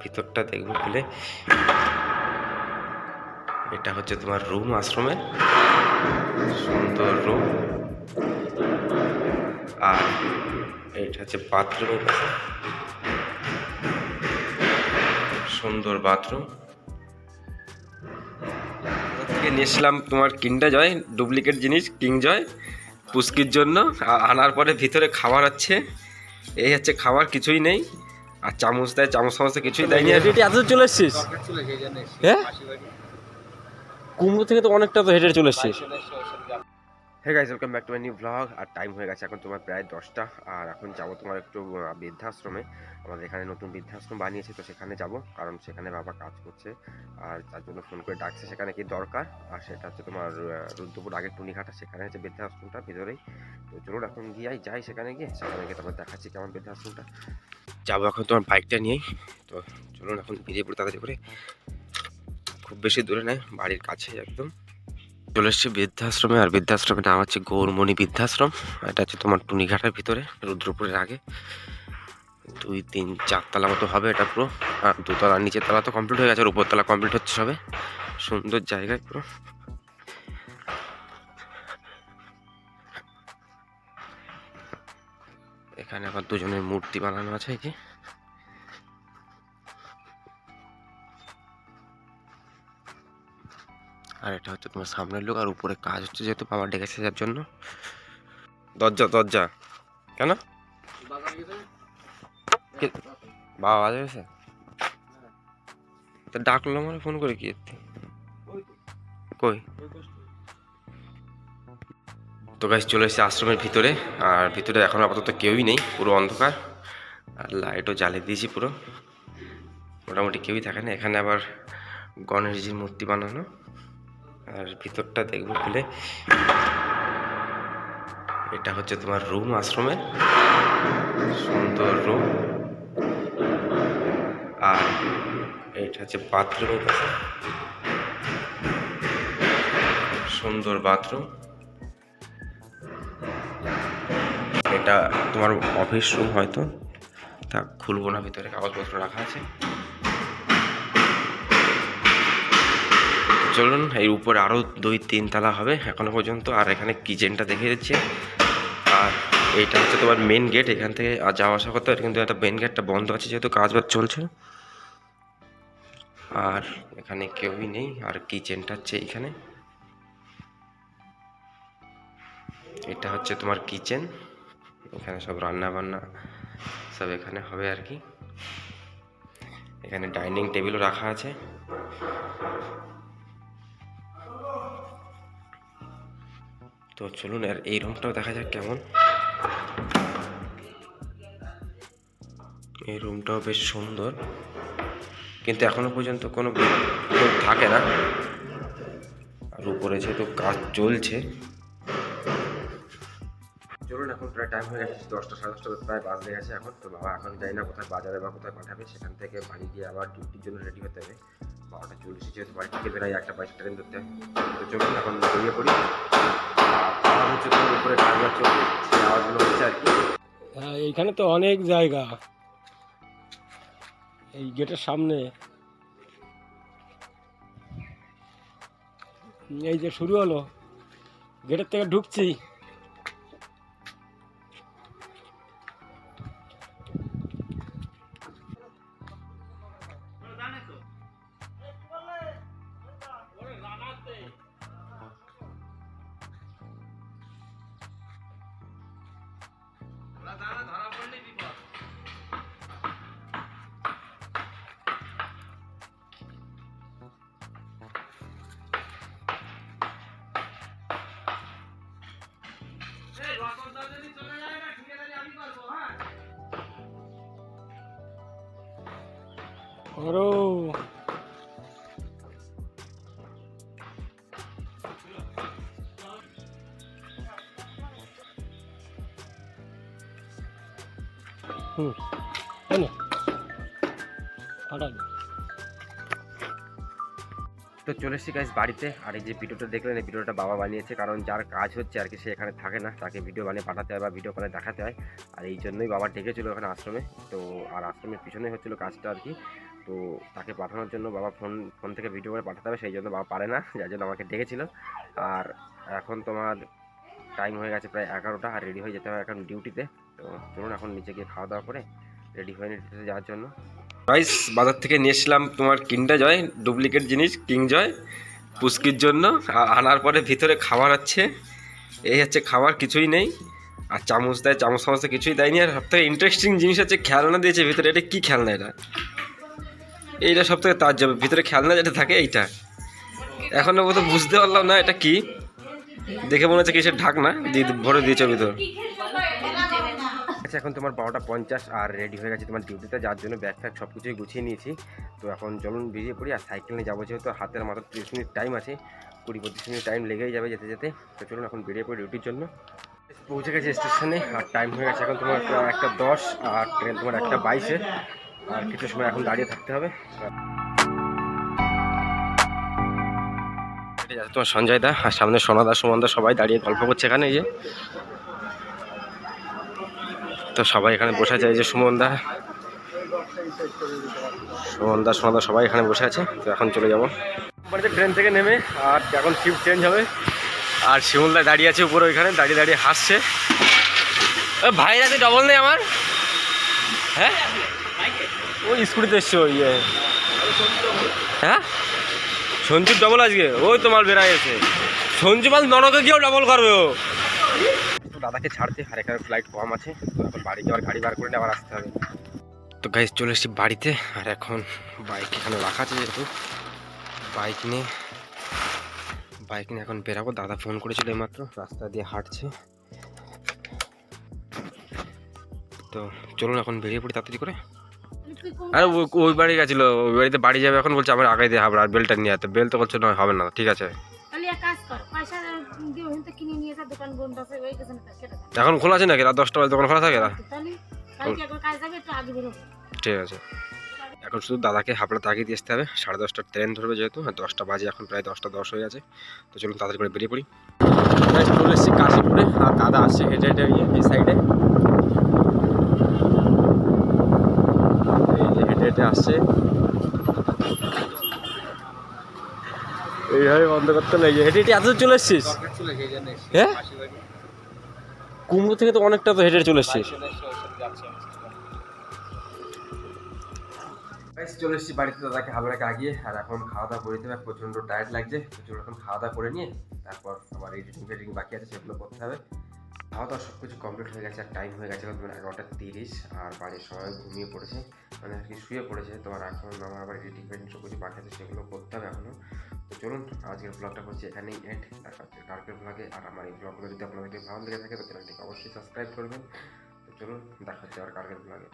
ভিতরটা দেখবো খুলে। এটা হচ্ছে তোমার রুম, আশ্রমের সুন্দর রুম। আর এটা হচ্ছে বাথরুমের কাছে, সুন্দর বাথরুম। থেকে নিয়েছিলাম তোমার কিন্ডার জয়, ডুপ্লিকেট জিনিস কিং জয় পুস্কির জন্য। আনার পরে ভিতরে খাবার আছে, এই হচ্ছে খাবার, কিছুই নেই। আর চামচ দেয়, চামচ চামচে কিছুই দেয়নি। এত চলে এসছিস? হ্যাঁ, কুমড়ো থেকে তো অনেকটা তো হেঁটে চলে এসছিস। Hey guys, welcome back to my new blog. আর টাইম হয়ে গেছে এখন তোমার প্রায় 10টা। আর এখন যাবো তোমার একটু বৃদ্ধাশ্রমে। আমাদের এখানে নতুন বৃদ্ধাশ্রম বানিয়েছে, তো সেখানে যাব, কারণ সেখানে বাবা কাজ করছে। আর তার জন্য ফোন করে ডাকছে, সেখানে কি দরকার। আর সেটা হচ্ছে তোমার রুদ্রপুর আগে টুনিঘাটা, সেখানে হচ্ছে বৃদ্ধাশ্রমটা ভিতরেই। তো চলুন এখন যাই সেখানে গিয়ে তারপর দেখাচ্ছি কেমন বৃদ্ধাশ্রমটা। যাবো এখন তোমার বাইকটা নিয়েই। তো চলুন এখন বেরিয়ে পড়ি তাড়াতাড়ি করে। খুব বেশি দূরে নয়, বাড়ির কাছে একদম। চলে এসছি বৃদ্ধাশ্রমে। আর বৃদ্ধাশ্রমের নাম হচ্ছে গৌরমণি বৃদ্ধাশ্রম। এটা হচ্ছে তোমার টুনিঘাটার ভিতরে, রুদ্রপুরের আগে। 2-3-4 তলা মতো হবে এটা পুরো। আর 2 তলা, নিচের তলা তো কমপ্লিট হয়ে গেছে, আর উপর তলা কমপ্লিট হচ্ছে সবে। সুন্দর জায়গায় পুরো। এখানে আবার দুজনের মূর্তি বানানো আছে, এই যে। আর এটা হচ্ছে তোমার সামনের লোক। আর উপরে কাজ হচ্ছে, যেহেতু বাবা ডেকেছে যার জন্য। দরজা দরজা কেন বাবা বাজে গেছে? তা ডাকলো মানে ফোন করে কি কই? তো গাইস, চলে এসেছে আশ্রমের ভিতরে। আর ভিতরে এখন আপাতত কেউই নেই, পুরো অন্ধকার। আর লাইটও জ্বালিয়ে দিয়েছি পুরো, মোটামুটি কেউই থাকে না এখানে। আবার গণেশজির মূর্তি বানানো। আর ভিতরটা দেখবো খুলে। এটা হচ্ছে তোমার রুম, আশ্রমের সুন্দর রুম। আর এটা হচ্ছে বাথরুমের কাছে, সুন্দর বাথরুম। এটা তোমার অফিস রুম হয়তো, তা খুলবো না, ভিতরে কাগজপত্র রাখা আছে। চলুন, এই উপরে আরও 2-3 তলা হবে এখনো পর্যন্ত। আর এখানে কিচেনটা দেখে দিচ্ছে। আর এইটা হচ্ছে তোমার মেন গেট, এখান থেকে যাওয়া আসা করতে হয়, কিন্তু একটা মেন গেটটা বন্ধ আছে যেহেতু কাজ বাজ চলছে। আর এখানে কেউই নেই। আর কিচেনটা হচ্ছে এইখানে। এটা হচ্ছে তোমার কিচেন, এখানে সব রান্না বান্না সব এখানে হবে আর কি। এখানে ডাইনিং টেবিলও রাখা আছে। তো চলুন, আর এই রুমটাও দেখা যাক কেমন। এই রুমটাও বেশ সুন্দর, কিন্তু এখনো পর্যন্ত কোনো লোক থাকে না। আর উপরে যেহেতু কাজ চলছে। চলুন, এখন প্রায় টাইম হয়ে গেছে 10টা, 10:30 প্রায় বাজতে গেছে এখন। তো বাবা এখন যাই না কোথায় বাজারে বা কোথায় পাঠাবে, সেখান থেকে বাড়ি গিয়ে আবার ডিউটির জন্য রেডি হতে হবে। 12টা 40 যেহেতু বাড়ি থেকে বেরোয়, 1টা 22 ট্রেন ধরতে হয়। তো চলুন এখন বেরিয়ে পড়ি। আওয়াজ হচ্ছে তোমার উপরে কাজ বাজ চলছে, সেই আওয়াজগুলো হচ্ছে আর কি। হ্যাঁ, এইখানে তো অনেক জায়গা, এই গেটের সামনে। এই যে শুরু হলো, গেটের থেকে ঢুকছি। করো তো চলে এসেছি গাইস বাড়িতে। আর এই যে ভিডিওটা দেখলেন, এই ভিডিওটা বাবা বানিয়েছে, কারণ যার কাজ হচ্ছে আর কি, সে এখানে থাকে না, তাকে ভিডিও বানিয়ে পাঠাতে হয় বা ভিডিও কলে দেখাতে হয়। আর এই জন্যই বাবা ডেকেছিল এখানে আশ্রমে। তো আর আশ্রমের পিছনেই হচ্ছিল কাজটা আর কি। তো তাকে পাঠানোর জন্য বাবা ফোন থেকে ভিডিও করে পাঠাতে হবে, সেই জন্য বাবা পারে না, যার জন্য আমাকে ডেকেছিল। আর এখন তোমার টাইম হয়ে গেছে প্রায় 11টা, আর রেডি হয়ে যেতে হবে এখন ডিউটিতে। তো চলুন এখন নিচে গিয়ে খাওয়া দাওয়া করে রেডি হয়ে ডিউটিতে যাওয়ার জন্য। গাইস, বাজার থেকে নিয়ে এসলাম তোমার কিন্ডার জয় ডুপ্লিকেট জিনিস, কিং জয় পুস্কির জন্য। আনার পরে ভিতরে খাবার আছে, এই হচ্ছে খাবার, কিছুই নেই। আর চামচ দেয়, চামচ চামচে কিছুই দেয়নি। আর সবথেকে ইন্টারেস্টিং জিনিস হচ্ছে খেলনা দিয়েছে ভিতরে। এটা কি খেলনা? এইটা সব থেকে তার যাবে ভিতরে খেলনা যেটা থাকে এইটা। এখনো বোধ বুঝতে পারলাম না এটা কি, দেখে মনে হচ্ছে কিসের ঢাকনা দিয়ে ভরে দিয়েছে ভিতর। আচ্ছা, এখন তোমার 12টা 50 আর রেডি হয়ে গেছে তোমার ডিউটিতে যাওয়ার জন্য। ব্যাগ ফ্যাগ সব কিছুই গুছিয়ে নিয়েছি। তো এখন চলুন বেরিয়ে পড়ি। আর সাইকেল নিয়ে যাবো, যেহেতু হাতের মাত্র 30 মিনিট টাইম আছে, 20-25 মিনিট টাইম লেগেই যাবে যেতে যেতে। তো চলুন এখন বেরিয়ে পড়ি ডিউটির জন্য। পৌঁছে গেছে স্টেশনে, আর টাইম হয়ে গেছে এখন তোমার 1:10, আর ট্রেন তোমার 1:22-এ। আর কিছু সময় এখন দাঁড়িয়ে থাকতে হবে। তোমার সঞ্জয় দা আর সামনে সোনাদা, সুমনদা সবাই দাঁড়িয়ে গল্প করছে এখানে। এই যে তো সবাই এখানে বসে আছে, এই যে সুমনদা, সোনাদা সবাই এখানে বসে আছে। তো এখন চলে যাবো বাড়িতে ট্রেন থেকে নেমে। আর এখন শিফট চেঞ্জ হবে। আর শিমুলদা দাঁড়িয়ে আছে উপরে, ওইখানে দাঁড়িয়ে দাঁড়িয়ে হাসছে। ভাই রাতে ডবল নেই আমার। হ্যাঁ, ওই স্কুটিতে এসছো ইয়ে। হ্যাঁ, সঞ্জুর ডবল আজকে, ওই তোমার বেড়াই গেছে। সঞ্জু মাল নরকে গিয়েও ডবল করবে ও। দাদাকে ছাড়তে, আর এখানে ফ্লাইট কম আছে। তো এখন বাড়ি যাওয়ার গাড়ি বার করে আবার আসতে হবে। তো গাইজ চলে এসেছি বাড়িতে। আর এখন বাইক এখানে রাখা আছে, যেহেতু বাইক নিয়ে এখন বেরাবো। দাদা ফোন করেছিল এইমাত্র, রাস্তা দিয়ে হাঁটছে। তো চলুন এখন বেরিয়ে পড়ি তাড়াতাড়ি করে। আরে ওই বাড়ি গেছিলো, ওই বাড়িতে বাড়ি যাবে এখন, বলছে আমার আগে দিয়ে হবে। আর বেলটা নিয়ে আসতে, বেল তো বলছে নয় হবে না। ঠিক আছে, এখন খোলা আছে নাকি? রাত 10টা বাজে দোকান খোলা থাকে না? ঠিক আছে, এখন শুধু দাদাকে হাবড়া তাকিয়ে দিয়ে আসতে হবে। 10:30টার ট্রেন ধরবে যেহেতু, আর 10টা বাজে এখন, প্রায় 10টা 10 হয়ে আছে। তো চলুন তাড়াতাড়ি করে বেরিয়ে পড়ি। চলে এসেছি কাশীপুরে, আর দাদা আসছে হেঁটে হেঁটে এই সাইডে। এই যে হেঁটে হেঁটে আসছে, এইভাবে বন্ধ করতে লাগে। হেঁটে হেঁটে এত চলে এসছিস? হ্যাঁ, কুমড়ো থেকে তো অনেকটা, তো হেঁটে চলে এসছিস। চলে এসেছি বাড়িতে দাদাকে হাবড়াকে আগিয়ে। আর এখন খাওয়া দাওয়া করে দিতে হবে, প্রচণ্ড টায়ার্ড লাগছে। প্রচুর এখন খাওয়া দাওয়া করে নিয়ে তারপর আবার এডিটিং বাকি আছে, সেগুলো করতে হবে। খাওয়া দাওয়া সব কিছু কমপ্লিট হয়ে গেছে। আর টাইম হয়ে গেছে 11:30, আর বাড়ির সবাই ঘুমিয়ে পড়েছে, মানে আর কি শুয়ে পড়েছে। তো আর এখন আমার আবার এডিটিং সব কিছু বাকি আছে, সেগুলো করতে হবে এখনও। তো চলুন আজকের ব্লগটা করছি এখানেই এন্ড। দেখা হচ্ছে কালকের ব্লগে। আর আমার এই ব্লগগুলো যদি আপনাদের ভালো লেগে থাকে, তো চ্যানেলটিকে অবশ্যই সাবস্ক্রাইব করবেন। তো চলুন দেখা হচ্ছে আর কালকের ব্লগে।